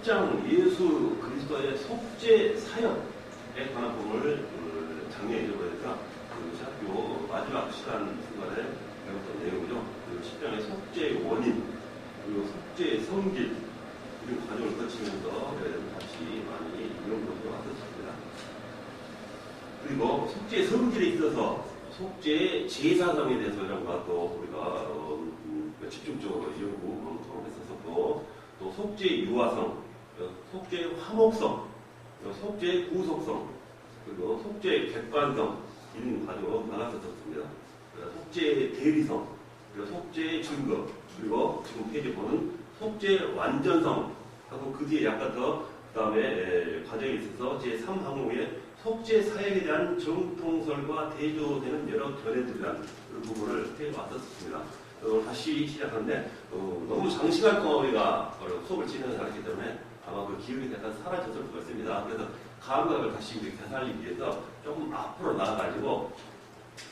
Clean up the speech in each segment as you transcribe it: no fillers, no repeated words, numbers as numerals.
10장 예수 그리스도의 속죄 사역에 관한 부분을 작년에 읽어보니까 학교 마지막 시간 순간에 배웠던 내용이죠. 그 10장의 속죄의 원인, 그리고 속죄의 성질, 이런 과정을 거치면서 같이 많이 이용도록 왔었습니다. 그리고 속죄의 성질에 있어서 속죄의 제사성에 대해서 이런 것도 우리가 집중적으로 연구 토론했었고, 또 속죄의 유화성, 속죄의 화목성, 속죄의 구속성, 그리고 속죄의 객관성, 이런 과정으로 나갔었습니다. 속죄의 대리성, 그리고 속죄의 증거, 그리고 지금 페이지 보는 속죄의 완전성 하고 그 뒤에 약간 더 그 다음에 과정에 있어서 제3항목에 속죄 사역에 대한 정통설과 대조되는 여러 견해들이라는 그런 부분을 해왔었습니다. 다시 시작하는데 너무 장시간 동안 우리가 수업을 진행하기 때문에 아마 그 기억이 약간 사라졌을 수가 있습니다. 그래서 감각을 다시 되살리기 위해서 조금 앞으로 나아가지고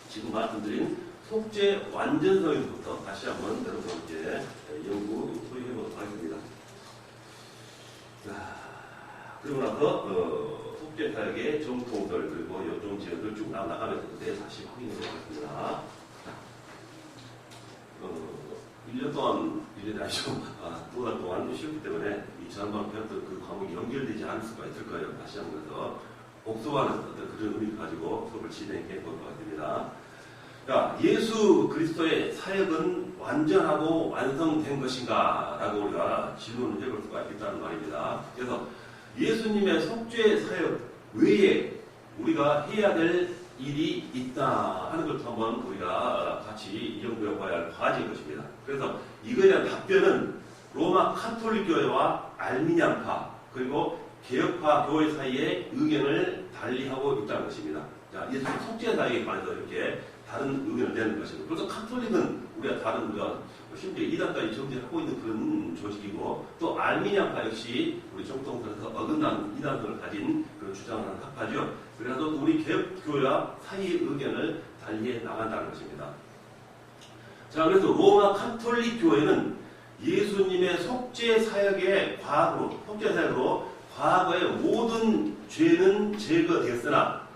지금 말씀드린 속죄 완전성에서부터 다시 한번 여러분께 연구 소개해보도록 하겠습니다. 그리고 나서 속죄 사역의 정통설 그리고 요점 지역을 쭉 나가면서 다시 확인해보도록 하겠습니다. 1년 동안, 1년이 아니죠. 2달 동안 쉬었기 때문에 이 지난번 배웠던 그 과목이 연결되지 않을 수가 있을 거예요. 다시 한번 그래서 복습하는 어떤 그런 의미를 가지고 수업을 진행해 보도록 하겠습니다. 자, 예수 그리스도의 사역은 완전하고 완성된 것인가? 라고 우리가 질문을 해볼 수가 있다는 말입니다. 그래서 예수님의 속죄 사역 외에 우리가 해야 될 일이 있다 하는 것도 한번 우리가 같이 연구해 봐야 할 과제인 것입니다. 그래서 이거에 대한 답변은 로마 카톨릭 교회와 알미니안파 그리고 개혁파 교회 사이의 의견을 달리하고 있다는 것입니다. 자, 예수님 속죄 사역에 관해서 이렇게 다른 의견을 내는 것입니다. 그래서 카톨릭은 우리가 다른 우리가 심지어 이단까지 정죄하고 있는 그런 조직이고 또 알미니안파 역시 우리 정통설에서 어긋난 이단을 가진 그런 주장을 하는 학파죠. 그래서 우리 개혁교회와 사이의 의견을 달리해 나간다는 것입니다. 자, 그래서 로마 카톨릭 교회는 예수님의 속죄 사역의 속죄 사역으로 과거의 모든 죄는 제거되었으나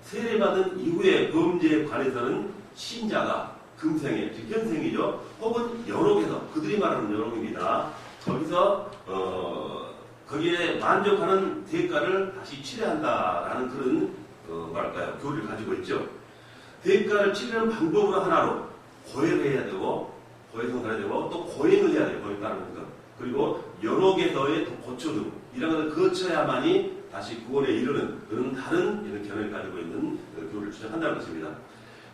세례받은 이후의 범죄에 관해서는 신자가 금생에, 즉 현생이죠. 혹은 연옥에서, 그들이 말하는 연옥입니다. 거기서 거기에 만족하는 대가를 다시 치료한다라는 그런 교리를 가지고 있죠. 대가를 치르는 방법으로 하나로 고해를 해야 되고, 고해성사를 해야 되고, 또 고행을 해야 돼요. 거기에 따르는 것. 그리고 연옥에서의 고초등 이런 것을 거쳐야만이 다시 구원에 이르는 그런 다른 이런 견해를 가지고 있는 교리를 주장한다는 것입니다.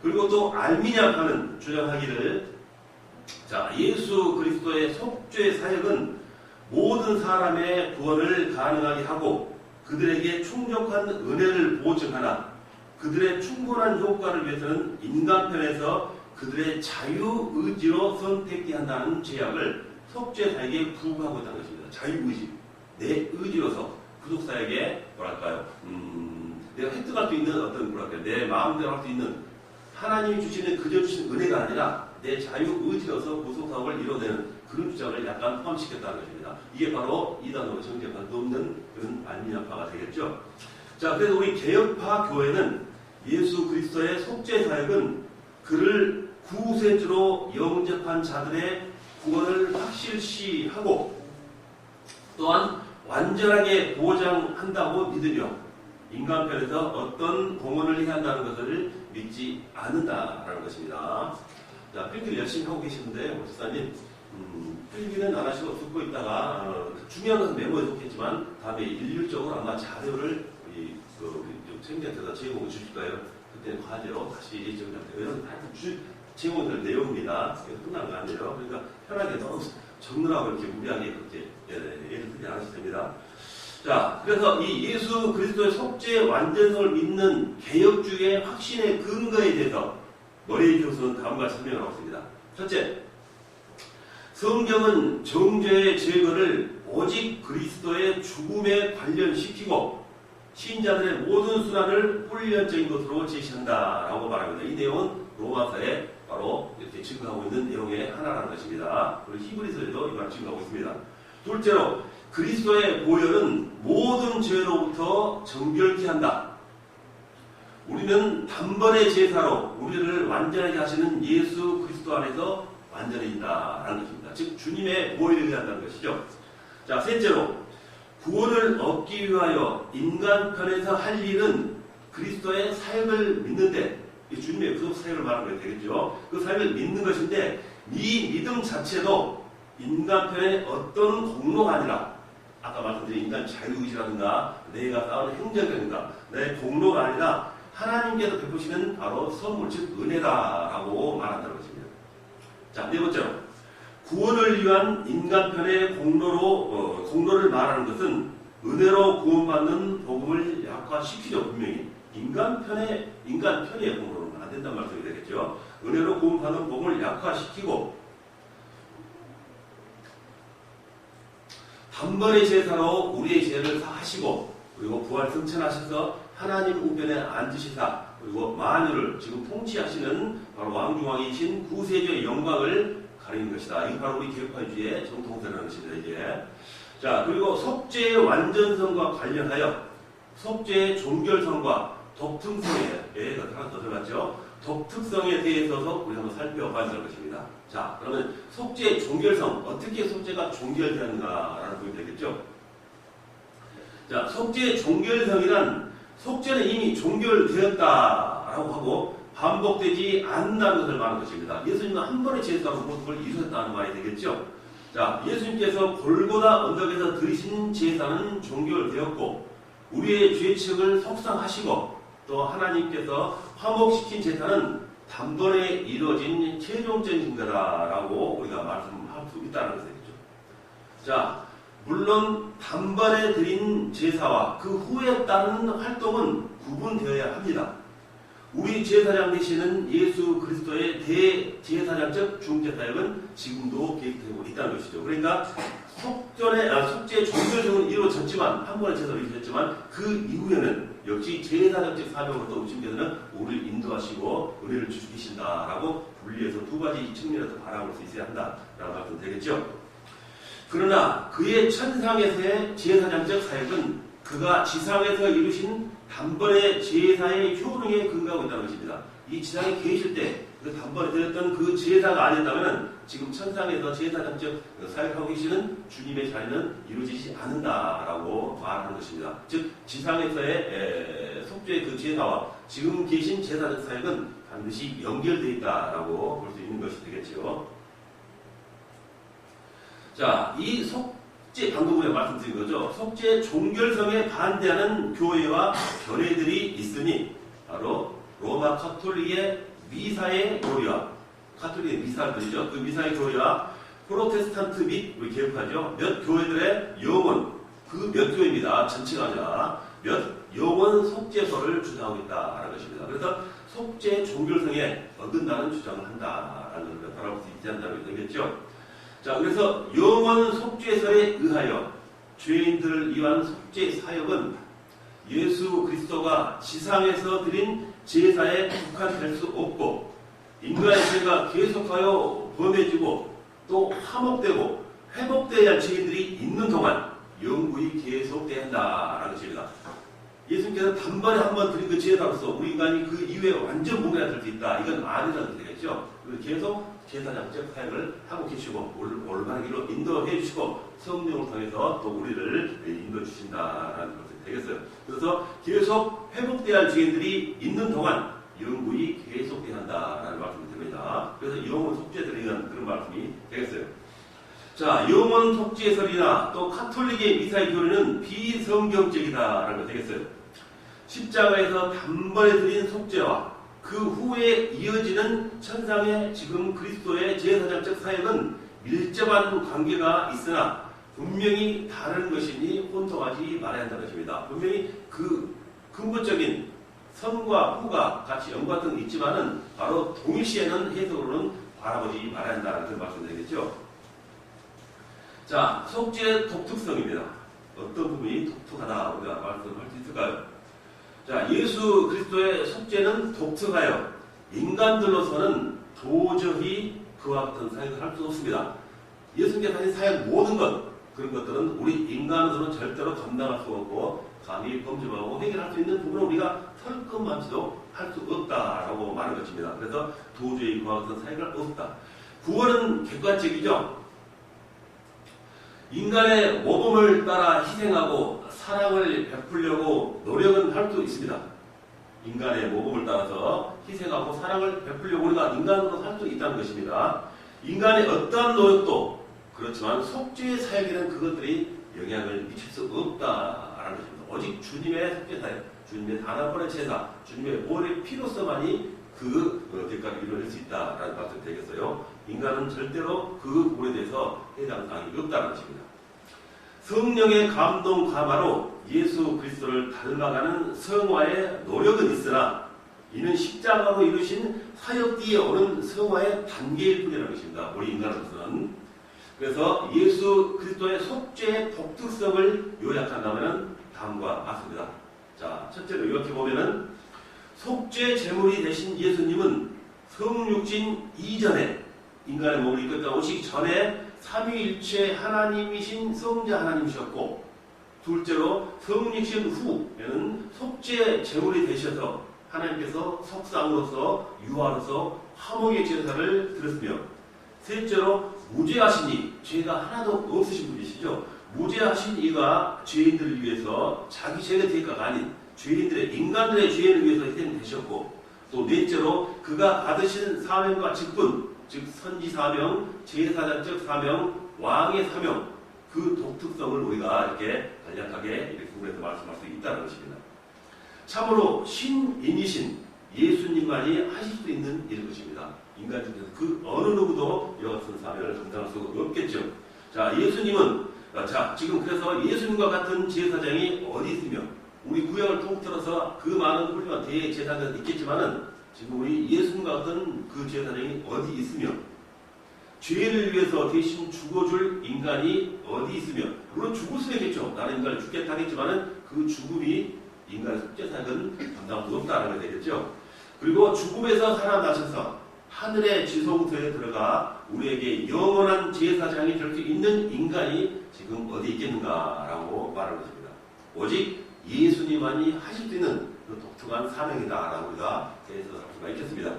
그리고 또 알미니안파는 주장하기를 자, 예수 그리스도의 속죄 사역은 모든 사람의 구원을 가능하게 하고 그들에게 충족한 은혜를 보증하나 그들의 충분한 효과를 위해서는 인간편에서 그들의 자유의지로 선택해야 한다는 제약을 속죄 사역에 부과하고 있다는 것입니다. 자유의지, 내 의지로서 구속사역에 내가 획득할 수 있는 어떤 내 마음대로 할 수 있는 하나님이 주시는 그저 주신 은혜가 아니라 내 자유의지로서 구속사역을 이뤄내는 그런 주장을 약간 포함시켰다는 것입니다. 이게 바로 이단으로 정죄할 수 없는 그런 알미니안파가 되겠죠. 자, 그래서 우리 개혁파 교회는 예수 그리스도의 속죄 사역은 그를 구세주로 영접한 자들의 구원을 확실시하고 또한 완전하게 보장한다고 믿으며 인간편에서 어떤 공헌을 해야 한다는 것을 믿지 않는다라는 것입니다. 자, 필기를 열심히 하고 계시는데 목사님 필기는 안 하시고 듣고 있다가 중요한 것은 메모에 놓겠지만 다음에 일률적으로 아마 자료를 우리 책임자한테 제공해 주실까요? 그때 과제로 다시 정리합니다. 제공될 내용입니다. 끝난 거 아니에요. 그러니까 편하게 너무 적느라고 이렇게 무리하게 그렇게 예를 들지 않으셔도 됩니다. 자, 그래서 이 예수 그리스도의 속죄 완전성을 믿는 개혁주의의 확신의 근거에 대해서 머리의 교수는 다음과 설명을 하고 있습니다. 첫째, 성경은 정죄의 제거를 오직 그리스도의 죽음에 관련시키고 신자들의 모든 순환을 훈련적인 것으로 제시한다라고 말합니다. 이 내용은 로마서에 바로 이렇게 증거하고 있는 내용의 하나라는 것입니다. 그리고 히브리서에도 이 말을 증거하고 있습니다. 둘째로 그리스도의 보혈은 모든 죄로부터 정결케 한다. 우리는 단번의 제사로 우리를 완전하게 하시는 예수 그리스도 안에서 완전해진다라는 것입니다. 즉 주님의 보혈에 의한다는 것이죠. 자, 셋째로 구원을 얻기 위하여 인간 편에서 할 일은 그리스도의 사역을 믿는데, 주님의 그 사역을 말하는 게 되겠죠. 그 사역을 믿는 것인데 이 믿음 자체도 인간 편의 어떤 공로가 아니라, 아까 말씀드린 인간 자유의지라든가 내가 쌓은 행정이라든가 내 공로가 아니라 하나님께서 베푸시는 바로 선물, 즉 은혜다라고 말한다는 것입니다. 자, 네 번째로 구원을 위한 인간 편의 공로를 말하는 것은 은혜로 구원받는 복음을 약화시키죠. 분명히 인간 편의 공로는 안 된다는 말씀이 되겠죠. 은혜로 구원받는 복음을 약화시키고 단번의 제사로 우리의 죄를 사하시고, 그리고 부활 승천하셔서 하나님 우편에 앉으시사, 그리고 만유를 지금 통치하시는 바로 왕중왕이신 구세주의 영광을 가리는 것이다. 이게 바로 우리 개혁파주의 정통사라는 것입니다. 이제 자, 그리고 속죄의 완전성과 관련하여 속죄의 종결성과 독특성에 하나 더 들어갔죠. 독특성에 대해서도 우리 한번 살펴봐야 될 것입니다. 자, 그러면 속죄의 종결성, 어떻게 속죄가 종결되는가라는 부분이 되겠죠. 자, 속죄의 종결성이란 속죄는 이미 종결되었다라고 하고 반복되지 않는다는 것을 말하는 것입니다. 예수님은 한 번의 제사로 모든 걸 이루셨다는 말이 되겠죠. 자, 예수님께서 골고다 언덕에서 드리신 제사는 종결되었고 우리의 죄책을 속상하시고 또 하나님께서 화목시킨 제사는 단번에 이루어진 최종적인 거다라고 우리가 말씀할 수 있다는 것이죠. 자, 물론 단번에 드린 제사와 그 후에 따른 활동은 구분되어야 합니다. 우리 제사장 되시는 예수 그리스도의 대제사장적 중재사역은 지금도 계획되고 있다는 것이죠. 그러니까 속죄 종결성은 이루어졌지만, 한 번의 제사로 이루어졌지만 그 이후에는 역시 제사장적 사명으로 또 우신께서는 우리를 인도하시고 은혜를 주시신다라고 분리해서 두 가지 측면에서 바라볼 수 있어야 한다라는 말씀 되겠죠. 그러나 그의 천상에서의 제사장적 사역은 그가 지상에서 이루신 단번의 제사의 효능에 근거하고 있다는 것입니다. 이 지상에 계실 때 그 단번에 드렸던 그 제사가 아니었다면 지금 천상에서 제사장적 사역하고 계시는 주님의 자리는 이루어지지 않는다라고 말하는 것입니다. 즉 지상에서의 속죄의 그 제사와 지금 계신 제사적 사역은 반드시 연결되어 있다라고 볼 수 있는 것이 되겠죠. 자, 이 속죄, 방금 전에 말씀드린 거죠. 속죄 종결성에 반대하는 교회와 견해들이 있으니 바로 로마 카톨릭의 미사의 교리와 카톨릭의 미사들이죠. 그 미사의 교리와 프로테스탄트 및 우리 개혁하죠. 몇 교회들의 영원, 그 몇 교회입니다. 전체가 아니라 몇 영원 속죄서를 주장하고 있다는 것입니다. 그래서 속죄 종결성에 어긋나는 주장을 한다라는 걸 바라볼 수 있지 않다는 게 되겠죠. 자, 그래서 영원 속죄설에 의하여 죄인들을 위한 속죄 사역은 예수 그리스도가 지상에서 드린 제사에 국한될 수 없고 인간의 죄가 계속하여 범해지고 또 화목되고 회복되어야 할 죄인들이 있는 동안 영구히 계속돼야 한다라는 것입니다. 예수님께서 단번에 한 번 드린 그 제사로서 우리 인간이 그 이후에 완전 무죄가 될 수 있다. 이건 아니라는 되겠죠. 계속 제사장적 사역을 하고 계시고 올바른 길로 인도해 주시고 성령을 통해서 또 우리를 인도해 주신다라는 것이 되겠어요. 그래서 계속 회복돼야 할 죄인들이 있는 동안 영구히 계속돼야 한다라는 말씀이 됩니다. 그래서 영원 속죄설에 의한 그런 말씀이 되겠어요. 자, 영원 속죄설이나 또 카톨릭의 미사의 교리는 비성경적이다라는 것 되겠어요. 십자가에서 단번에 드린 속죄와 그 후에 이어지는 천상의 지금 그리스도의 제사장적 사역은 밀접한 관계가 있으나 분명히 다른 것이니 혼동하지 말아야 한다는 것입니다. 분명히 그 근본적인 선과 후가 같이 연관성은 있지만은 바로 동일시에는 해석으로는 바라보지 말아야 한다는 그런 말씀 되겠죠. 자, 속죄의 독특성입니다. 어떤 부분이 독특하다 우리가 말씀할 수 있을까요? 자, 예수 그리스도의 속죄는 독특하여 인간들로서는 도저히 그와 같은 사역을 할 수 없습니다. 예수님께서 하신 사역 모든 것, 그런 것들은 우리 인간으로는 절대로 감당할 수 없고 감히 범접하고 해결할 수 있는 부분은 우리가 털끝만치도 할 수 없다라고 말한 것입니다. 그래서 도저히 그와 같은 사역을 없다. 구원은 객관적이죠. 인간의 모범을 따라 희생하고 사랑을 베풀려고 노력은 할 수 있습니다. 인간의 모범을 따라서 희생하고 사랑을 베풀려고 우리가 인간으로 살 수 있다는 것입니다. 인간의 어떠한 노력도 그렇지만 속죄의 사역에는 그것들이 영향을 미칠 수 없다라는 것입니다. 오직 주님의 속죄 사역, 주님의 단 한 번의 제사, 주님의 보혈의 피로서만이 그 대가를 이루어낼 수 있다라는 말씀이 되겠어요. 인간은 절대로 그 부분에 대해서 해당 사항이 없다는 것입니다. 성령의 감동 감화로 예수 그리스도를 닮아가는 성화의 노력은 있으나 이는 십자가로 이루신 사역 뒤에 오는 성화의 단계일 뿐이라는 것입니다. 우리 인간으로서는. 그래서 예수 그리스도의 속죄의 독특성을 요약한다면 다음과 같습니다. 자, 첫째로 이렇게 보면은 속죄 제물이 되신 예수님은 성육신 이전에 인간의 몸을 이끌다 오시기 전에 삼위일체 하나님이신 성자 하나님이셨고, 둘째로 성육신 후에는 속죄 제물이 되셔서 하나님께서 석상으로서 유아로서 화목의 제사를 드렸으며, 셋째로 무죄하신 이, 죄가 하나도 없으신 분이시죠. 무죄하신 이가 죄인들을 위해서 자기 죄의 대가가 아닌 죄인들의, 인간들의 죄를 위해서 희생되셨고, 또 넷째로 그가 받으신 사명과 직분, 즉 선지 사명, 제사장적 사명, 왕의 사명, 그 독특성을 우리가 이렇게 간략하게 이렇게 구분해서 말씀할 수 있다는 것입니다. 참으로 신인이신 예수님만이 하실 수 있는 일인 것입니다. 인간 중에서 그 어느 누구도 이와 같은 사명을 감당할 수 없겠죠. 자, 예수님은, 자, 지금 그래서 예수님과 같은 제사장이 어디 있으며, 우리 구약을 통틀어서 그 많은 훌륭한 대제사장이 있겠지만은 지금 우리 예수님과 같은 그 제사장이 어디 있으며, 죄를 위해서 대신 죽어줄 인간이 어디 있으며, 물론 죽을 수 있겠죠. 나는 인간을 죽겠다 하겠지만은 그 죽음이 인간의 속죄사역은 감당할 수 없다는 게 되겠죠. 그리고 죽음에서 살아나셔서 하늘의 지성소에 들어가 우리에게 영원한 제사장이 될 수 있는 인간이 지금 어디 있겠는가라고 말하는 것입니다. 오직 예수님만이 하실 수 있는 그 독특한 사명이다라고 우리가 대해서 할 수가 있겠습니다.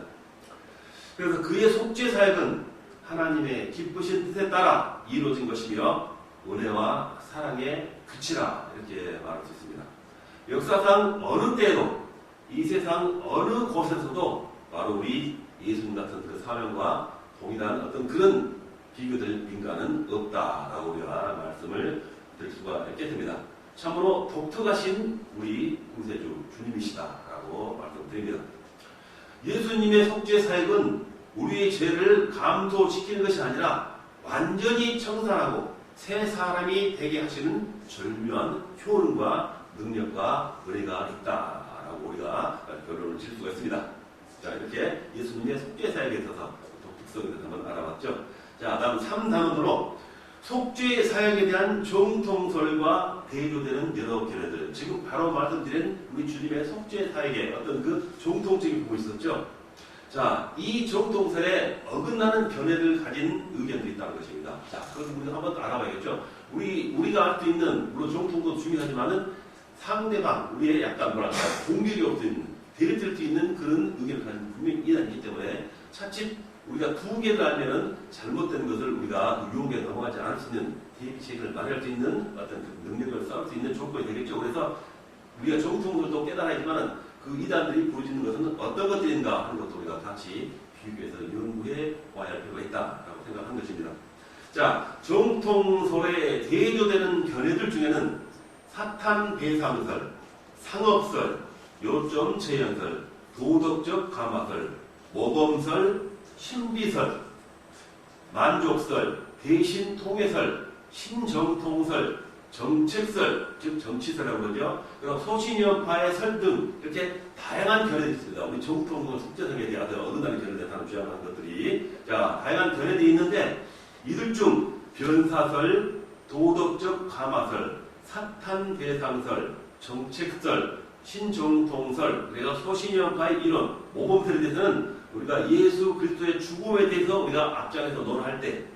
그래서 그의 속죄 사역은 하나님의 기쁘신 뜻에 따라 이루어진 것이며 은혜와 사랑의 끝이라 이렇게 말할 수 있습니다. 역사상 어느 때에도 이 세상 어느 곳에서도 바로 우리 예수님 같은 그 사명과 동일한 어떤 그런 비교될 인간은 없다라고 우리가 말씀을 드릴 수가 있겠습니다. 참으로 독특하신 우리 구세주 주님이시다라고 말씀드립니다. 예수님의 속죄 사역은 우리의 죄를 감소시키는 것이 아니라 완전히 청산하고 새 사람이 되게 하시는 절묘한 효능과 능력과 은혜가 있다라고 우리가 결론을 질 수가 있습니다. 자, 이렇게 예수님의 속죄 사역에 있어서 독특성에 대해서 한번 알아봤죠. 자, 다음 3단원으로 속죄 사역에 대한 정통설과 대조되는 여러 견해들. 지금 바로 말씀드린 우리 주님의 속죄 사역의 어떤 그 정통적인 부분이 있었죠. 자, 이 정통설에 어긋나는 견해를 가진 의견들이 있다는 것입니다. 자, 그것을 우리가 한번 알아봐야겠죠. 우리가 할 수 있는, 물론 정통도 중요하지만은 상대방, 우리의 약간 뭐랄까, 공격이 올 수 있는, 대립될 수 있는 그런 의견을 가진 분명히 있기 때문에 차츰 우리가 두 개를 알면은 잘못된 것을 우리가 유혹에 넘어가지 않을 수 있는 대비책을 마련할 수 있는 어떤 그 능력을 쌓을 수 있는 조건이 되겠죠. 그래서 우리가 정통들도 깨달아야지만은 그 이단들이 부르짖는 것은 어떤 것들인가 하는 것도 우리가 같이 비교해서 연구해 와야 할 필요가 있다라고 생각한 것입니다. 자, 정통설에 대조되는 견해들 중에는 사탄 배상설, 상업설, 요점 재현설, 도덕적 감화설, 모범설, 신비설, 만족설, 대신통해설, 신정통설, 정책설, 즉 정치설이라고 그러죠. 그리고 소신연파의 설 등 이렇게 다양한 견해들이 있습니다. 우리 정통과 속죄성에 대해서 어긋나는 견해를 다는 주장하는 것들이 자 다양한 견해들이 있는데 이들 중 변사설, 도덕적 감화설, 사탄 대상설, 정책설, 신정통설, 그래서 소신연파의 이론, 모범설에 대해서는 우리가 예수 그리스도의 죽음에 대해서 우리가 앞장에서 논할 때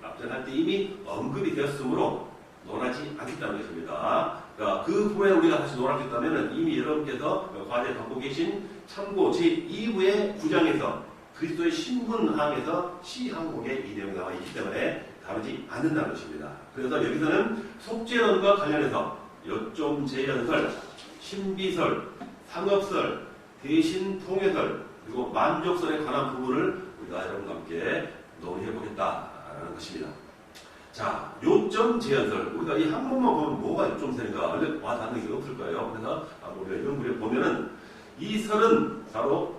이미 언급이 되었으므로 논하지 않겠다는 것입니다. 그러니까 그 부분에 우리가 다시 논하겠다면 이미 여러분께서 과제 갖고 계신 참고 제2부의 9장에서 그리스도의 신분항에서 시항목에 이 내용이 나와 있기 때문에 다루지 않는다는 것입니다. 그래서 여기서는 속죄론과 관련해서 요점 재연설, 신비설, 상업설, 대신 통해설, 그리고 만족설에 관한 부분을 우리가 여러분과 함께 논의해 보겠다라는 것입니다. 자, 요점 재연설. 우리가 이 항목만 보면 뭐가 요점설인가 얼른 와닿는 게 없을 거예요. 그래서 우리가 이런 글에 보면은 이 설은 바로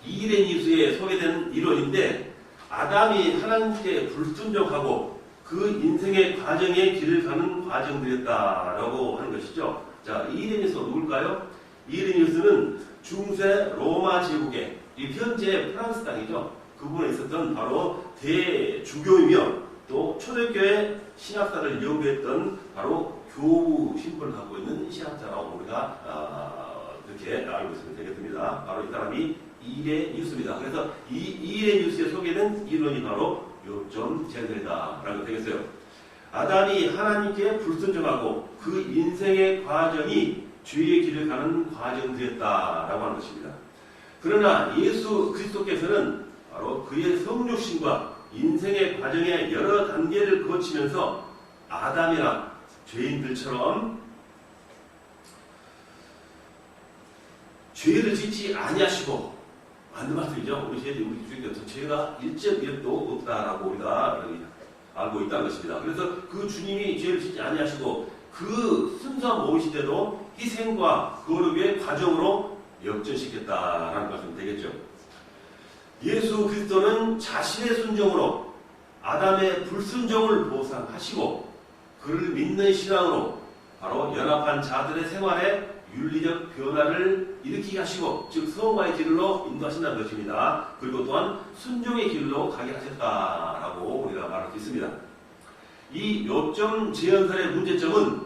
이레니우스에 소개된 이론인데 아담이 하나님께 불순종하고 그 인생의 과정의 길을 가는 과정들이었다라고 하는 것이죠. 자, 이레니우스가 누굴까요? 이레니우스는 중세 로마 제국의 이 현재 프랑스 땅이죠. 그 부분에 있었던 바로 대주교이며 또 초대교회 신학사를 연구했던 바로 교우 신분을 갖고 있는 신학자라고 우리가 그렇게 알고 있으면 되겠습니다. 바로 이 사람이 이레니우스입니다. 그래서 이 이레니우스에 소개된 이론이 바로 요점 재연설이다라는 거 되겠어요. 아담이 하나님께 불순종하고 그 인생의 과정이 죄의 길을 가는 과정들이었다라고 하는 것입니다. 그러나 예수 그리스도께서는 바로 그의 성육신과 인생의 과정의 여러 단계를 거치면서 아담이나 죄인들처럼 죄를 짓지 아니하시고 맞는 말씀이죠. 우리 주님께서 죄가 1.1도 없다라고 우리가 알고 있다는 것입니다. 그래서 그 주님이 죄를 짓지 아니하시고 그 순수한 모시대도 희생과 거룩의 과정으로 역전시켰다라는 말씀이 되겠죠. 예수 그리스도는 자신의 순종으로 아담의 불순종을 보상하시고 그를 믿는 신앙으로 바로 연합한 자들의 생활에 윤리적 변화를 일으키게 하시고 즉 성화의 길로 인도하신다는 것입니다. 그리고 또한 순종의 길로 가게 하셨다라고 우리가 말할 수 있습니다. 이 요점 재연설의 문제점은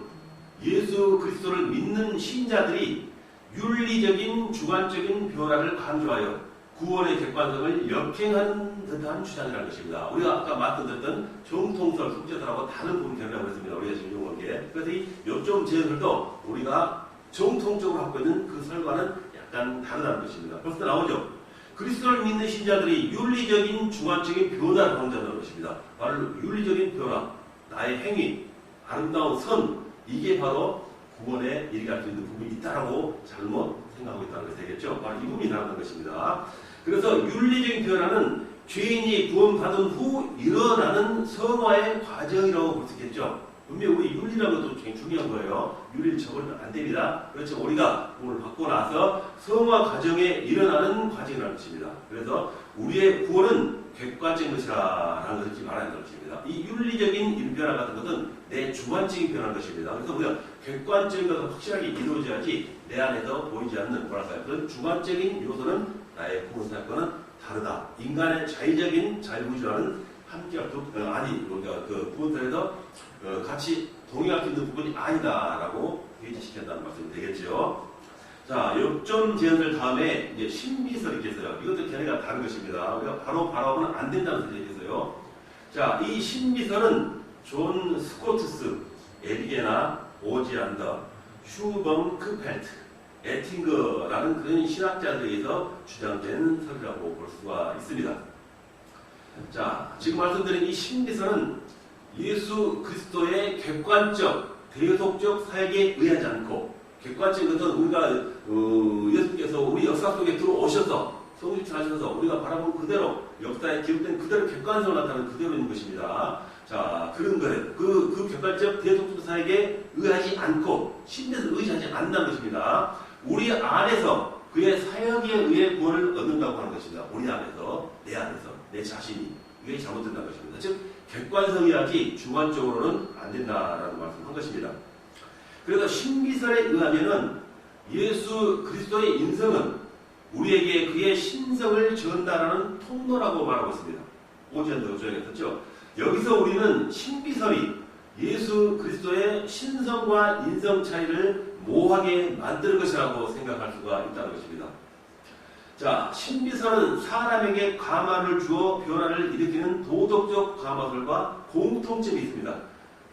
예수 그리스도를 믿는 신자들이 윤리적인 주관적인 변화를 강조하여 구원의 객관성을 역행하는 듯한 주장이라는 것입니다. 우리가 아까 말씀드렸던 정통설, 속죄설하고 다른 부분 결론을 했습니다. 우리가 지금 이용한 게. 그래서 이 요점 재연설도 우리가 정통적으로 갖고 있는 그 설과는 약간 다르다는 것입니다. 벌써 나오죠. 그리스도를 믿는 신자들이 윤리적인 주관적인 변화를 강조하는 것입니다. 바로 윤리적인 변화, 나의 행위, 아름다운 선, 이게 바로 구원에 이르게 수 있는 부분이 있다라고 잘못 생각하고 있다는 것이 되겠죠. 바로 이 부분이 나오는 것입니다. 그래서 윤리적인 변화는 죄인이 구원받은 후 일어나는 성화의 과정이라고 볼 수 있겠죠. 분명히 우리 윤리라는 것도 굉장히 중요한 거예요. 윤리를 저버리면 안 됩니다. 그렇죠. 우리가 구원을 받고 나서 성화 과정에 일어나는 과정이라는 것입니다. 그래서 우리의 구원은 객관적인 것이라는 것을 말하는 것입니다. 이 윤리적인 변화 같은 것은 내 주관적인 변화인 것입니다. 그래서 우리가 객관적인 것은 확실하게 이루어져야지 내 안에서 보이지 않는 뭐랄까요. 그런 주관적인 요소는 나의 구원 사건은 다르다. 인간의 자의적인 자유구조와는 함께할 수 아니 우리가 그 구원사에서 같이 동의할 수 있는 부분이 아니다라고 회지시켰다는 말씀이 되겠죠. 자, 요점 재연설 다음에 이제 신비설이 있겠어요. 이것도 걔네가 다른 것입니다. 우리가 바로 바라보면 안 된다는 소리가 있겠어요. 자, 이 신비설은 존 스코트스, 에리게나 오지안더, 슈범크펠트, 에팅거라는 그런 신학자들에 의해서 주장된 설이라고 볼 수가 있습니다. 자, 지금 말씀드린 이 신비설은 예수 그리스도의 객관적, 대속적 사역에 의하지 않고 객관적인 것은 우리가 예수께서 우리 역사 속에 들어오셔서 성육신하셔서 우리가 바라본 그대로 역사에 기록된 그대로 객관성을 나타내는 그대로 있는 것입니다. 자, 그런 거예요. 그 객관적 대속적 사역에 의하지 않고 신비설을 의지하지 않는다는 것입니다. 우리 안에서 그의 사역에 의해 구원을 얻는다고 하는 것입니다. 우리 안에서, 내 자신이. 이게 잘못된다는 것입니다. 즉, 객관성이야지 주관적으로는 안 된다라는 말씀을 한 것입니다. 그래서 신비설에 의하면은 예수 그리스도의 인성은 우리에게 그의 신성을 전달하는 통로라고 말하고 있습니다. 오지안더 조정했었죠. 여기서 우리는 신비설이 예수 그리스도의 신성과 인성 차이를 모호하게 만드는 것이라고 생각할 수가 있다는 것입니다. 자, 신비설은 사람에게 감화를 주어 변화를 일으키는 도덕적 감화설과 공통점이 있습니다.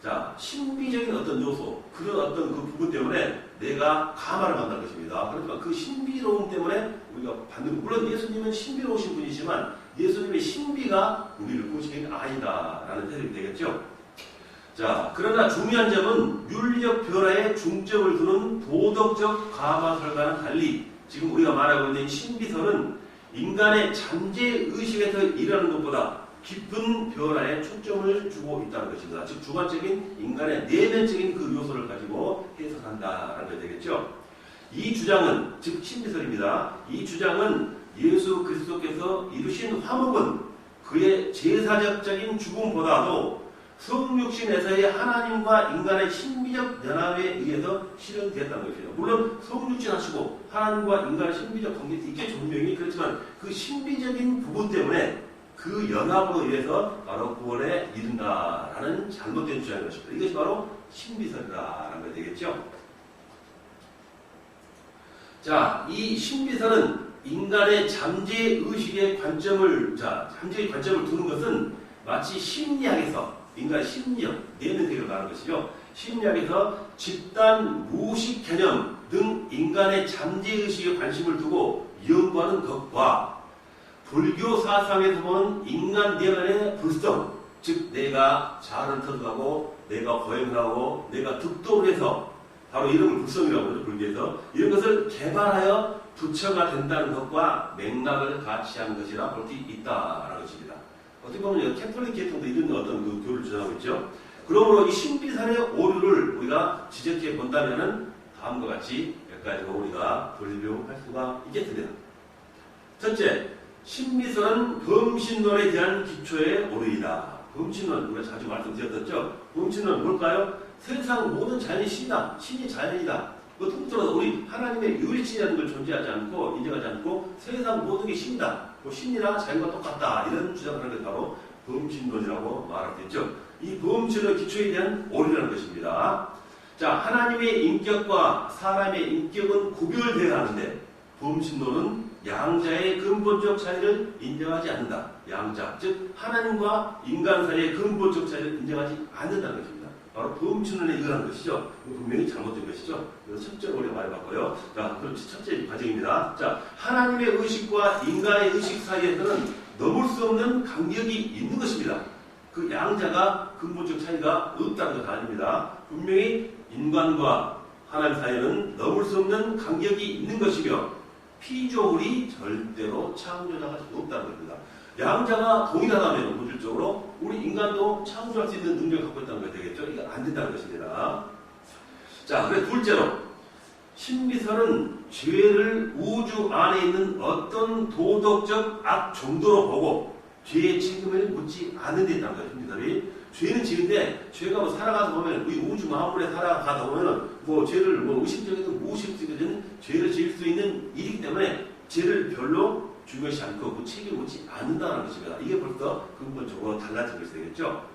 자, 신비적인 어떤 요소, 그런 어떤 그 부분 때문에 내가 감화를 만날 것입니다. 그러니까 그 신비로움 때문에 우리가 받는, 물론 예수님은 신비로우신 분이지만 예수님의 신비가 우리를 구원시키는 아니다라는 해석이 되겠죠. 자, 그러나 중요한 점은 윤리적 변화에 중점을 두는 도덕적 감화설과는 달리 지금 우리가 말하고 있는 신비설은 인간의 잠재의식에서 일하는 것보다 깊은 변화에 초점을 주고 있다는 것입니다. 즉 주관적인 인간의 내면적인 그 요소를 가지고 해석한다라는 것이 되겠죠. 이 주장은, 즉 신비설입니다. 이 주장은 예수 그리스도께서 이루신 화목은 그의 제사적인 죽음보다도 성육신에서의 하나님과 인간의 신비적 연합에 의해서 실현되었다는 것이에요. 물론 성육신 하시고 하나님과 인간의 신비적 관계도 있겠죠. 분명히. 그렇지만 그 신비적인 부분 때문에 그 연합으로 인해서 바로 구원에 이른다라는 잘못된 주장인 것입니다. 이것이 바로 신비설이라는 것이 되겠죠. 자, 이 신비설은 인간의 잠재의식의 관점을, 잠재의 관점을 두는 것은 마치 심리학에서, 인간의 심리학, 내면 세계를 말하는 것이죠. 심리학에서 집단 무의식 개념 등 인간의 잠재의식에 관심을 두고 연구하는 것과 불교 사상에서 보는 인간 내면의 불성, 즉 내가 자아를 터득하고 내가 고행하고 내가 득도를 해서 바로 이름을 불성이라고 하죠. 불교에서 이런 것을 개발하여 부처가 된다는 것과 맥락을 같이 한 것이라 볼 수 있다라는 것입니다. 어떻게 보면 캐톨릭 계통도 이런 어떤 그 교를 주장하고 있죠. 그러므로 이 신비설의 오류를 우리가 지적해 본다면은 다음과 같이 몇 가지로 우리가 분류할 수가 있겠습니다. 첫째, 신비설은 범신론에 대한 기초의 오류이다. 범신론, 우리가 자주 말씀드렸었죠. 범신론은 뭘까요? 세상 모든 자연이 신이다. 신이 자연이다. 그 통틀어서 우리 하나님의 유일신이라는 걸 존재하지 않고 인정하지 않고 세상 모든 게 신이다. 뭐 신이나 자연과 똑같다. 이런 주장을 하는 게 바로 범신론이라고 말할 수 있죠. 이 범신론의 기초에 대한 오류라는 것입니다. 자, 하나님의 인격과 사람의 인격은 구별되어야 하는데 범신론은 양자의 근본적 차이를 인정하지 않는다. 양자, 즉 하나님과 인간 사이의 근본적 차이를 인정하지 않는다는 것입니다. 바로 범신론에 의한 것이죠. 분명히 잘못된 것이죠. 그래서 첫째로 우리가 말해봤고요. 자, 그럼 첫째 과정입니다. 자, 하나님의 의식과 인간의 의식 사이에서는 넘을 수 없는 간격이 있는 것입니다. 그 양자가 근본적 차이가 없다는 것 아닙니다. 분명히 인간과 하나님 사이에는 넘을 수 없는 간격이 있는 것이며 피조물이 절대로 창조자가 없다는 겁니다. 양자가 동일하다면 본질적으로 우리 인간도 창조할 수 있는 능력을 갖고 있다는 것이 되겠죠. 이거 안 된다는 것입니다. 자, 그래 둘째로 신비설은 죄를 우주 안에 있는 어떤 도덕적 악 정도로 보고 죄의 책임을 묻지 않는 데 있다는 거예요. 신비설이 죄는 지은데 죄가 뭐 살아가다 보면 이 우주 만물에 살아가다 보면은 뭐 죄를 뭐 의식적이든 무의식적이든 죄를 지을 수 있는 일이기 때문에 죄를 별로 중요시 않고 그 책임을 묻지 않는다는 것입니다. 이게 벌써 근본적으로 달라진 것이 되겠죠.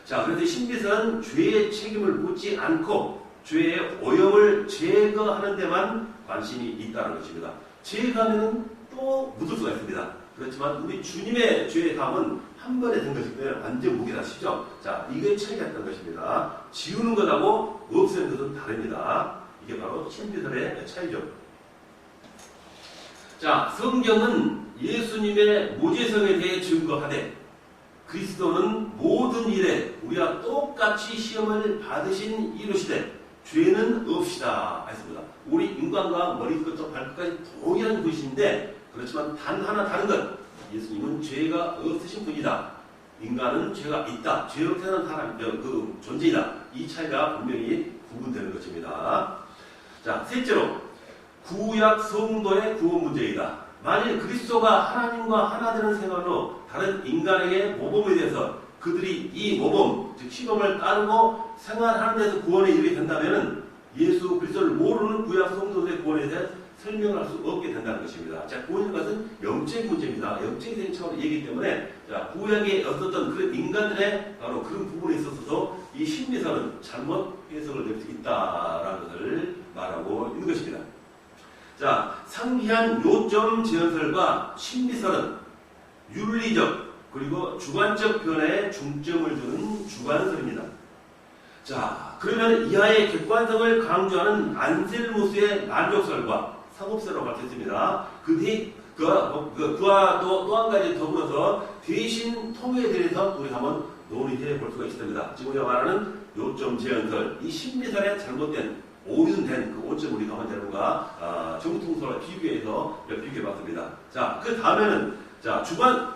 자, 그래서 신비설은 죄의 책임을 묻지 않고 죄의 오염을 제거하는 데만 관심이 있다는 것입니다. 제거하면 또 묻을 수가 있습니다. 그렇지만 우리 주님의 죄의 감은 한 번에 된 것이기 때문에 완전 무게라시죠. 자, 이게 차이가 있다는 것입니다. 지우는 것하고 없애는 것은 다릅니다. 이게 바로 신비설의 차이죠. 자, 성경은 예수님의 무죄성에 대해 증거하되 그리스도는 모든 일에 우리와 똑같이 시험을 받으신 이루시되 죄는 없이다 했습니다. 우리 인간과 머리부터 발끝까지 동일한 분이신데 그렇지만 단 하나 다른 것, 예수님은 죄가 없으신 분이다. 인간은 죄가 있다. 죄로 태어난 사람, 그 존재이다. 이 차이가 분명히 구분되는 것입니다. 자, 셋째로 구약 성도의 구원 문제이다. 만일 그리스도가 하나님과 하나 되는 생활로 다른 인간에게 모범에 대해서 그들이 이 모범, 즉 시범을 따르고 생활하는 데서 구원에 이르게 된다면 예수 그리스도를 모르는 구약 성도들의 구원에 대해 설명을 할 수 없게 된다는 것입니다. 자, 구원이라는 것은 영적인 문제입니다. 영적인 차원의 얘기이기 때문에 자, 구약에 어떤 그런 인간들의 바로 그런 부분에 있어서도 이 신비설은 잘못 해석을 낼 수 있다라는 것을 말하고 있는 것입니다. 자, 상기한 요점 제언설과 신비설은 윤리적 그리고 주관적 변화에 중점을 두는 주관설입니다. 자, 그러면 이하의 객관성을 강조하는 안셀무스의 만족설과 상업설로 밝혔습니다. 그와 또 한 가지 더불어서 대신 통에 대해서 우리가 한번 논의해 볼 수가 있습니다. 지금 우리가 말하는 요점 제한설, 이 심리설의 잘못된 오류된 그 오점 우리가 여러분과 정통설과 비교해 봤습니다. 자, 그 다음에는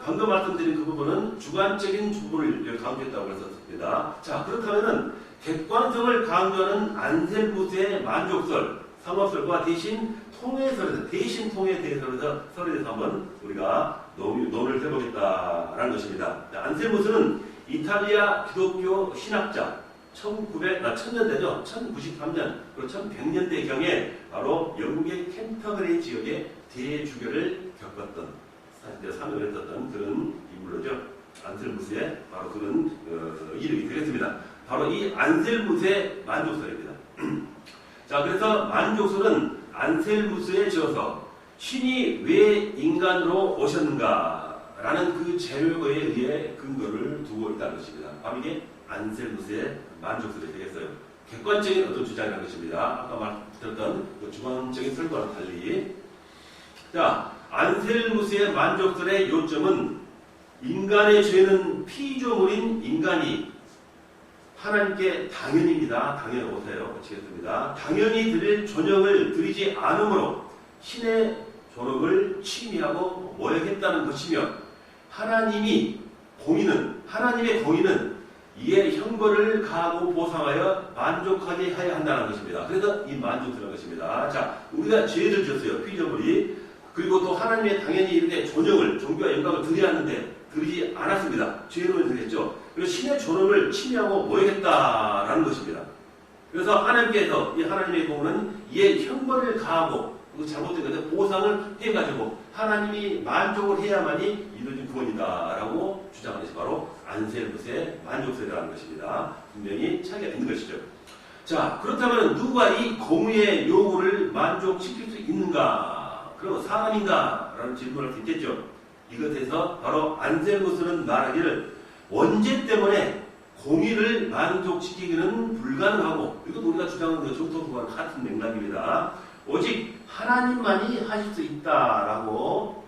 방금 말씀드린 그 부분은 주관적인 부분을 강조했다고 했었습니다. 자, 그렇다면은 객관성을 강조하는 안셀무스의 만족설, 상업설과 대신 통에 대해서 한번 우리가 논의를 해보겠다라는 것입니다. 안셀무스는 이탈리아 기독교 신학자, 1000년대죠. 1093년, 그리고 1100년대경에 바로 영국의 캔터버리 지역의 대주교를 겪었던, 사명을 했었던 그런 인물로죠. 안셀무스의 바로 그런 이름이 되겠습니다. 바로 이 안셀무스의 만족설입니다. 자, 그래서 만족설은 안셀무스에 지어서 신이 왜 인간으로 오셨는가라는 그 제목에 의해 근거를 두고 있다는 것입니다. 바로 이게 안셀무스의 만족설이 되겠어요. 객관적인 어떤 주장이라는 것입니다. 아까 말씀드렸던 그 주관적인 설과는 달리. 자, 안셀무스의 만족설의 요점은 인간의 죄는 피조물인 인간이 하나님께 당연입니다. 당연 오세요. 고치겠습니다. 당연히 드릴 존영을 드리지 않으므로 신의 존엄을 침해하고 모욕했다는 것이며 하나님의 공의는 이에 형벌을 가하고 보상하여 만족하게 해야 한다는 것입니다. 그래서 이 만족스러운 것입니다. 자, 우리가 죄를 지었어요. 피조물이. 그리고 또 하나님의 당연히 이렇게 존영을, 존귀와 영광을 드려야 하는데 드리지 않았습니다. 죄로 되겠죠. 그래서 신의 존엄을 침해하고 모욕했다라는 것입니다. 그래서 하나님께서 이 하나님의 공은 이에 형벌을 가하고 그 잘못된 것에 보상을 해가지고 하나님이 만족을 해야만이 이루어진 구원이다라고 주장하는 것이 바로 안셀무스의 만족설이라는 것입니다. 분명히 차이가 있는 것이죠. 자, 그렇다면 누가 이 공의의 요구를 만족시킬 수 있는가? 그럼 사람인가? 라는 질문을 할 수 있겠죠. 이것에서 바로 안셀무스는 말하기를 원죄 때문에 공의를 만족시키기는 불가능하고, 이것도 우리가 주장하는 그 정통과 같은 맥락입니다. 오직 하나님만이 하실 수 있다라고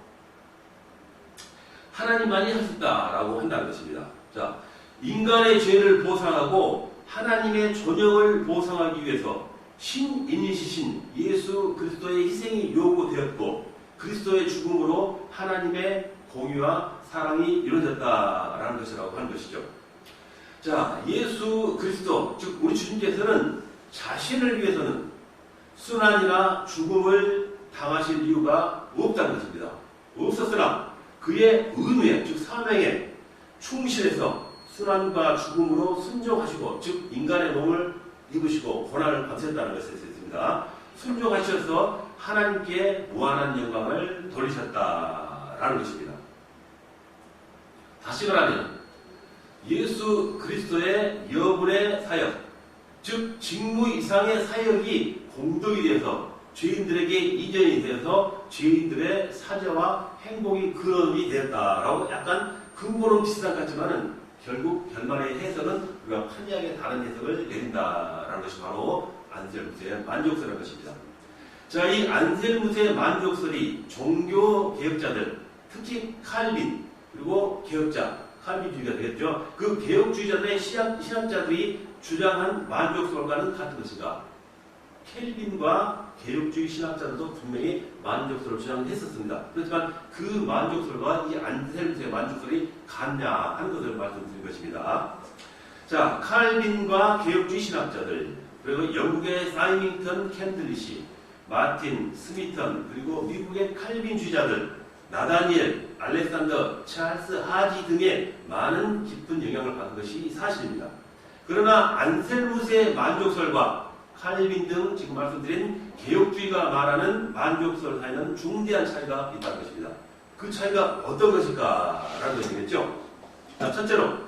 한다는 것입니다. 자, 인간의 죄를 보상하고 하나님의 존영을 보상하기 위해서 신인이신 예수 그리스도의 희생이 요구되었고 그리스도의 죽음으로 하나님의 공의와 사랑이 이루어졌다라는 것이라고 하는 것이죠. 자, 예수 그리스도, 즉 우리 주님께서는 자신을 위해서는 순환이나 죽음을 당하실 이유가 없다는 것입니다. 없었으나 그의 의무에, 즉 사명에 충실해서 순환과 죽음으로 순종하시고, 즉 인간의 몸을 입으시고 고난을 받으셨다는 것을 있습니다. 순종하셔서 하나님께 무한한 영광을 돌리셨다라는 것입니다. 다시 말하면 예수 그리스도의 여분의 사역, 즉 직무 이상의 사역이 공덕이 되어서 죄인들에게 이전이 되어서 죄인들의 사죄와 행복이 근원이 되었다라고 약간 근본은 비슷한 것 같지만은 결국 결말의 해석은 우리가 판이하게 다른 해석을 내린다라는 것이 바로 안셀무스의 만족설인 것입니다. 자, 이 안셀무스의 만족설이 종교 개혁자들, 특히 칼빈 그리고 개혁자, 칼빈주의가 되겠죠. 그 개혁주의자들의 신학자들이 주장한 만족설과는 같은 것인가? 켈빈과 개혁주의 신학자들도 분명히 만족설을 주장했었습니다. 그렇지만 그 만족설과 이 안셀무스의 만족설이 같냐 하는 것을 말씀드린 것입니다. 자, 칼빈과 개혁주의 신학자들, 그리고 영국의 사이밍턴 캔들리시, 마틴 스미턴, 그리고 미국의 칼빈주의자들, 나다니엘, 알렉산더, 찰스 하지 등의 많은 깊은 영향을 받은 것이 사실입니다. 그러나 안셀무스의 만족설과 칼빈 등 지금 말씀드린 개혁주의가 말하는 만족설 사이에는 중대한 차이가 있다는 것입니다. 그 차이가 어떤 것일까라는 것이겠죠. 자, 첫째로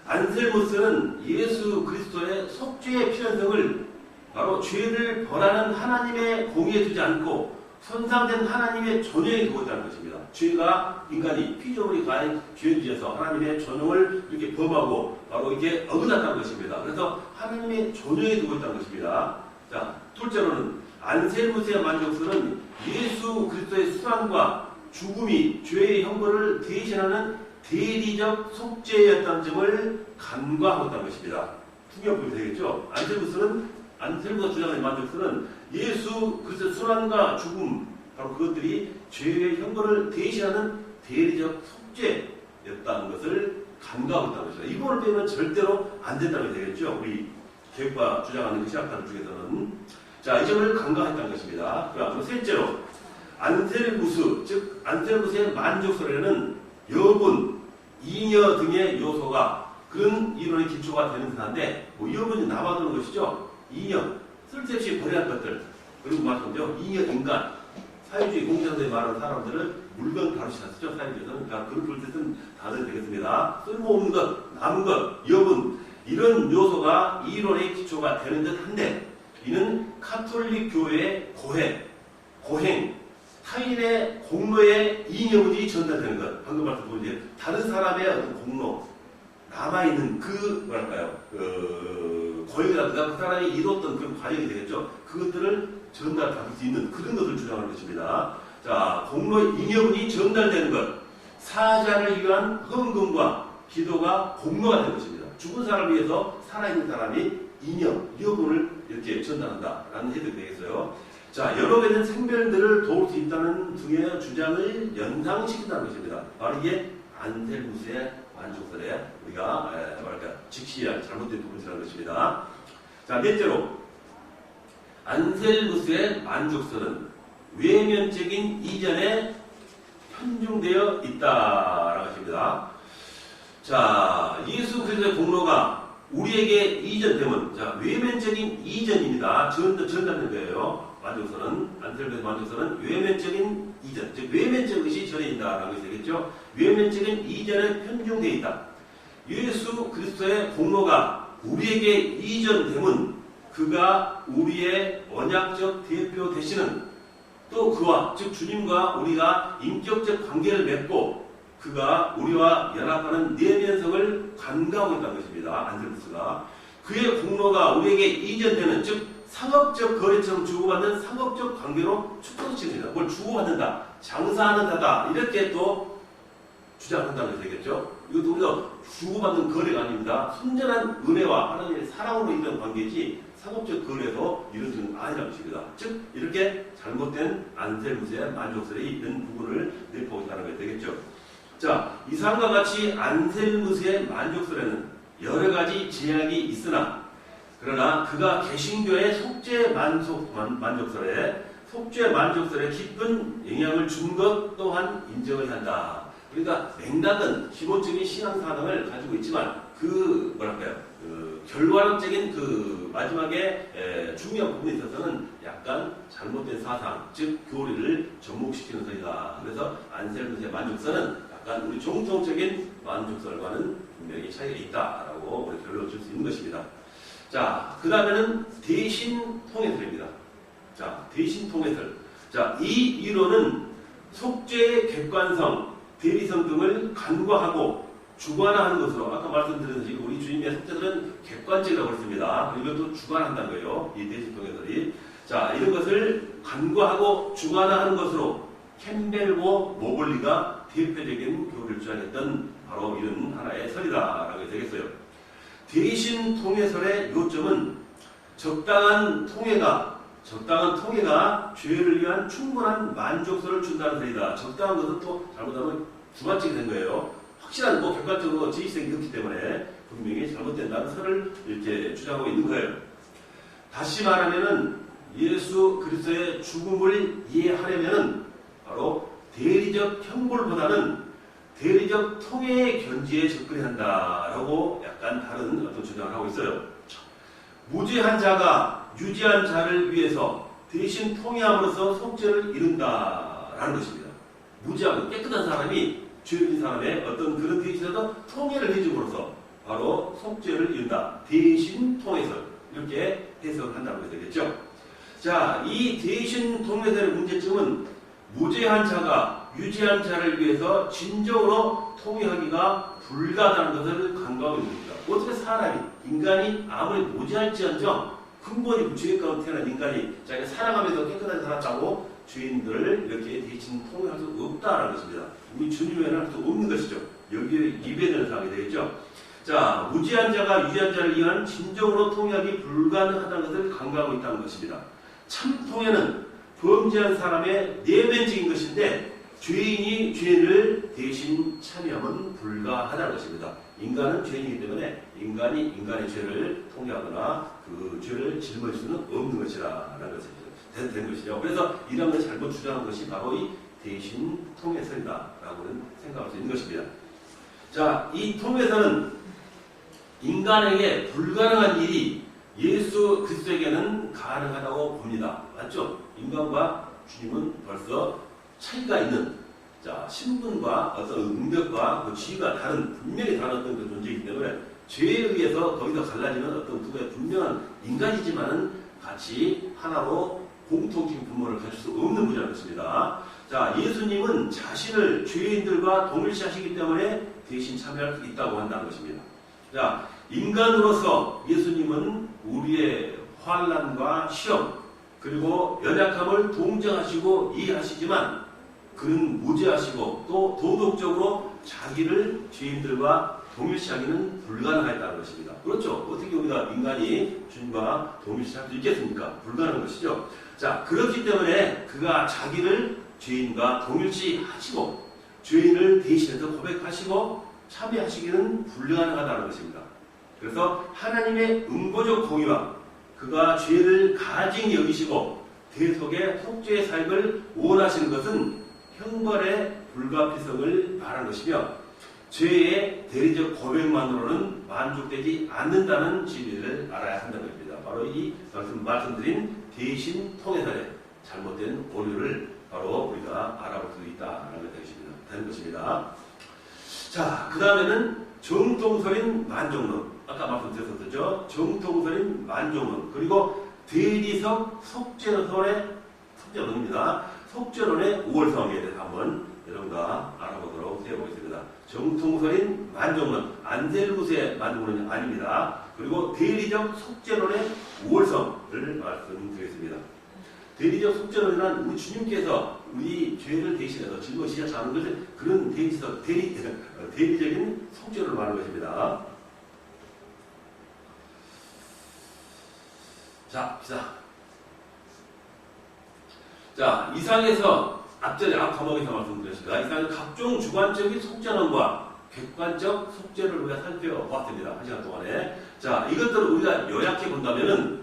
안셀무스는 예수 그리스도의 속죄의 필연성을 바로 죄를 벌하는 하나님의 공의에 두지 않고 손상된 하나님의 전형이 되고 있다는 것입니다. 죄가 인간이 피조물이 가한 죄에 지어서 하나님의 전형을 이렇게 범하고 바로 이게 어긋났다는 것입니다. 그래서 하나님의 전형이 되고 있다는 것입니다. 자, 둘째로는 안셀무스의 만족스는 예수 그리스도의 수단과 죽음이 죄의 형벌을 대신하는 대리적 속죄였다는 점을 간과하고 있다는 것입니다. 투명품이 되겠죠. 안셀무스가 주장하는 만족스는 예수 그리스도의 순환과 죽음, 바로 그것들이 죄의 형벌을 대신하는 대리적 속죄였다는 것을 간과하고 있다는 것입니다. 이 부분을 빼면 절대로 안 된다는 것이 되겠죠. 우리 개혁파 주장하는 신학파들 중에서는. 자, 이 점을 간과했다는 것입니다. 그리고 셋째로, 안셀무스, 즉 안셀무스의 만족설에는 여분, 이녀 등의 요소가 그런 이론의 기초가 되는 듯한데, 여분이 남아도는 것이죠. 이녀, 쓸데없이 버려야 할 것들, 그리고 말씀드죠. 이녀 인간, 사회주의 공산주의 말하는 사람들을 물건 다루시나 쓰죠. 사회주의에서는. 그러니까 그런 뜻은 단어가 되겠습니다. 쓸모없는 것, 남은 것, 여분, 이런 요소가 이론의 기초가 되는 듯한데, 이는 카톨릭 교회의 고행, 타인의 공로에 이념이 전달되는 것. 방금 말씀드린 다른 사람의 어떤 공로, 남아있는 고행이라든가 그 사람이 이뤘던 그런 과정이 되겠죠. 그것들을 전달받을 수 있는 그런 것을 주장하는 것입니다. 자, 공로의 이념이 전달되는 것. 사자를 위한 헌금과 기도가 공로가 되는 것입니다. 죽은 사람을 위해서 살아있는 사람이 여분을 이렇게 전달한다라는 해석이 되겠어요. 자, 여러 개는 생별들을 도울 수 있다는 등의 주장을 연상시킨다는 것입니다. 바로 이게 안셀무스의 만족설에 우리가 직시한 잘못된 부분이라는 것입니다. 자, 넷째로 안셀무스의 만족설은 외면적인 이전에 편중되어 있다라는 것입니다. 자, 예수 그리스도의 공로가 우리에게 이전되면, 자, 외면적인 이전입니다. 전달된 거예요. 만족설은, 안셀무스의 만족설은 외면적인 이전, 즉 외면적 것이 전해 있다라는 것이 되겠죠. 외면적인 이전에 편중되어 있다. 예수 그리스도의 공로가 우리에게 이전되면 그가 우리의 언약적 대표 되시는, 또 그와, 즉 주님과 우리가 인격적 관계를 맺고 그가 우리와 연합하는 내면성을 간과하고 있다는 것입니다. 안셀무스가. 그의 공로가 우리에게 이전되는, 즉 상업적 거래처럼 주고받는 상업적 관계로 축소시킵니다. 뭘 주고받는다, 장사하는 다다, 이렇게 또 주장한다는 것이 되겠죠. 이것도 우리가 주고받는 거래가 아닙니다. 순전한 은혜와 하나님의 사랑으로 있는 관계이지 상업적 거래에서 이루어지는 아니라는 것입니다. 즉 이렇게 잘못된 안셀무스의 만족설에 있는 부분을 내포하고 있다는 것이 되겠죠. 자, 이상과 같이 안셀무스의 만족설에는 여러 가지 제약이 있으나, 그러나 그가 개신교의 속죄 만족설에 깊은 영향을 준 것 또한 인정을 한다. 그러니까 맥락은 기본적인 신앙사상을 가지고 있지만 결과론적인 마지막에 중요한 부분에 있어서는 약간 잘못된 사상, 즉 교리를 접목시키는 설이다. 그래서 안셀무스의 만족설은 약간 우리 정통적인 만족설과는 분명히 차이가 있다라고 우리 결론을 줄 수 있는 것입니다. 자, 그 다음에는 대신통해설입니다. 자, 대신통해설. 자, 이 이론은 속죄의 객관성, 대리성 등을 간과하고 주관화하는 것으로, 아까 말씀드렸듯이 우리 주님의 속죄들은 객관적이라고 했습니다. 이것도 주관한다는 거예요. 이 대신통해설이. 자, 이런 것을 간과하고 주관화하는 것으로 캠벨고 모블리가 대표적인 교리를 주장했던 바로 이런 하나의 설이다라고 되겠어요. 대신 통해설의 요점은 적당한 통해가 죄를 위한 충분한 만족설을 준다는 설이다. 적당한 것은 또 잘못하면 주관적이 된 거예요. 확실한 객관적으로 지식성이 없기 때문에 분명히 잘못된다는 설을 이렇게 주장하고 있는 거예요. 다시 말하면은 예수 그리스도의 죽음을 이해하려면은 바로 대리적 형벌보다는 대리적 통해의 견지에 접근해야 한다라고 약간 다른 어떤 주장을 하고 있어요. 무죄한 자가 유죄한 자를 위해서 대신 통해함으로써 속죄를 이룬다라는 것입니다. 무죄하고 깨끗한 사람이 죄인 사람의 어떤 그런 대신에서 통해를 해줌으로써 바로 속죄를 이룬다. 대신 통해서 이렇게 해석을 한다는 것이 되겠죠. 자, 이 대신 통해설의 문제점은 무죄한 자가 유죄한 자를 위해서 진정으로 통회하기가 불가하다는 것을 간과하고 있습니다. 어떻게 사람이, 인간이 아무리 무죄할지언정 근본이 죄 가운데 태어난 인간이 자기가 살아가면서 깨끗하게 살았다고 죄인들을 이렇게 대신 통회할 수 없다는 것입니다. 우리 주님 외에는 할 수 없는 것이죠. 여기에 이배되는 사항이 되겠죠. 자, 무죄한 자가 유죄한 자를 위한 진정으로 통회하기 불가능하다는 것을 간과하고 있다는 것입니다. 참 통회는 범죄한 사람의 내면적인 것인데 죄인이 죄를 대신 참여하면 불가하다는 것입니다. 인간은 죄인이기 때문에 인간이 인간의 죄를 통회하거나 그 죄를 짊어질 수는 없는 것이라는 것이 된 것이죠. 그래서 이런 것을 잘못 주장한 것이 바로 이 대신 통회설이다라고는 생각할 수 있는 것입니다. 자, 이 통회설은 인간에게 불가능한 일이 예수 그리스도에게는 가능하다고 봅니다. 맞죠? 인간과 주님은 벌써 차이가 있는, 자, 신분과 어떤 능력과 그 지위가 다른, 분명히 다른 어떤 그 존재이기 때문에 죄에 의해서 거기서 갈라지는 어떤 두 가지 분명한 인간이지만은 같이 하나로 공통적인 분모를 가질 수 없는 분이라는 것입니다. 자, 예수님은 자신을 죄인들과 동일시하시기 때문에 대신 참여할 수 있다고 한다는 것입니다. 자, 인간으로서 예수님은 우리의 환난과 시험 그리고 연약함을 동정하시고 이해하시지만 그는 무죄하시고 또 도덕적으로 자기를 죄인들과 동일시하기는 불가능하다는 것입니다. 그렇죠? 어떻게 우리가 인간이 주님과 동일시할 수 있겠습니까? 불가능한 것이죠. 자, 그렇기 때문에 그가 자기를 죄인과 동일시하시고 죄인을 대신해서 고백하시고 참여하시기는 불가능하다는 것입니다. 그래서 하나님의 응보적 공의와 그가 죄를 가증히 여기시고 대속의 속죄의 삶을 원하시는 것은 형벌의 불가피성을 말하는 것이며 죄의 대리적 고백만으로는 만족되지 않는다는 진리를 알아야 한다는 것입니다. 바로 이 말씀드린 대신 통해설의 잘못된 오류를 바로 우리가 알아볼 수 있다는 것입니다. 자, 그 다음에는 정통설인 만족론. 아까 말씀드렸었죠. 정통설인 만족론. 그리고 대리석 속죄론입니다. 속죄론의 우월성에 대해서 한번 여러분과 알아보도록 해보겠습니다. 정통설인 만족론, 안셀무스의 만족론이 아닙니다. 그리고 대리적 속죄론의 우월성을 말씀드리겠습니다. 대리적 속죄론이란 우리 주님께서 우리 죄를 대신해서 짊어지셨다는 것을 그런 대리적인 속죄론을 말하는 것입니다. 자, 이상에서 앞전에 앞 과목에서 말씀드렸습니다. 이상은 각종 주관적인 속죄론과 객관적 속죄를 우리가 살펴보았습니다. 한 시간 동안에. 자, 이것들을 우리가 요약해 본다면은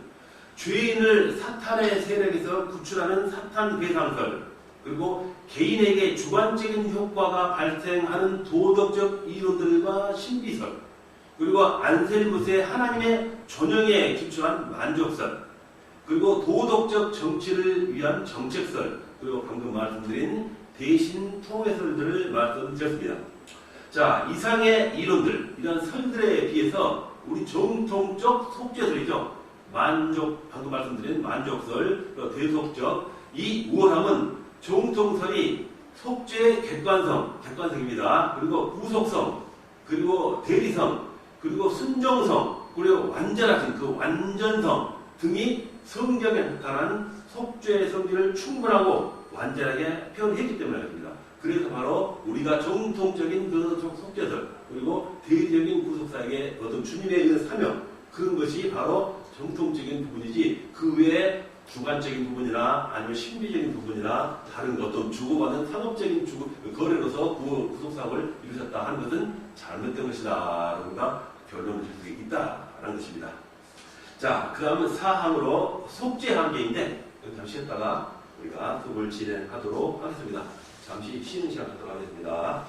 죄인을 사탄의 세력에서 구출하는 사탄 배상설, 그리고 개인에게 주관적인 효과가 발생하는 도덕적 이론들과 신비설, 그리고 안셀무스의 하나님의 전형에 기초한 만족설, 그리고 도덕적 정치를 위한 정책설, 그리고 방금 말씀드린 대신 통회설들을 말씀드렸습니다. 자, 이상의 이론들, 이런 설들에 비해서 우리 정통적 속죄설이죠. 방금 말씀드린 만족설, 대속적, 이 우월함은 정통설이 속죄의 객관성입니다. 그리고 구속성, 그리고 대리성, 그리고 순정성, 그리고 완전하신 그 완전성 등이 성경에 나타난 속죄의 성질을 충분하고 완전하게 표현했기 때문에 그렇습니다. 그래서 바로 우리가 정통적인 그 속죄설, 그리고 대리적인 구속사에게 어떤 주님에 의한 사명, 그런 것이 바로 정통적인 부분이지 그 외에 주관적인 부분이나 아니면 신비적인 부분이나 다른 어떤 주고받는 상업적인 거래로서 구속사업을 이루셨다 하는 것은 잘못된 것이다. 우리가 결론을 줄 수 있다라는 것입니다. 자, 그 다음은 사항으로 속죄 한계인데 잠시 쉬었다가 우리가 수업을 진행하도록 하겠습니다. 잠시 쉬는 시간 갖도록 하겠습니다.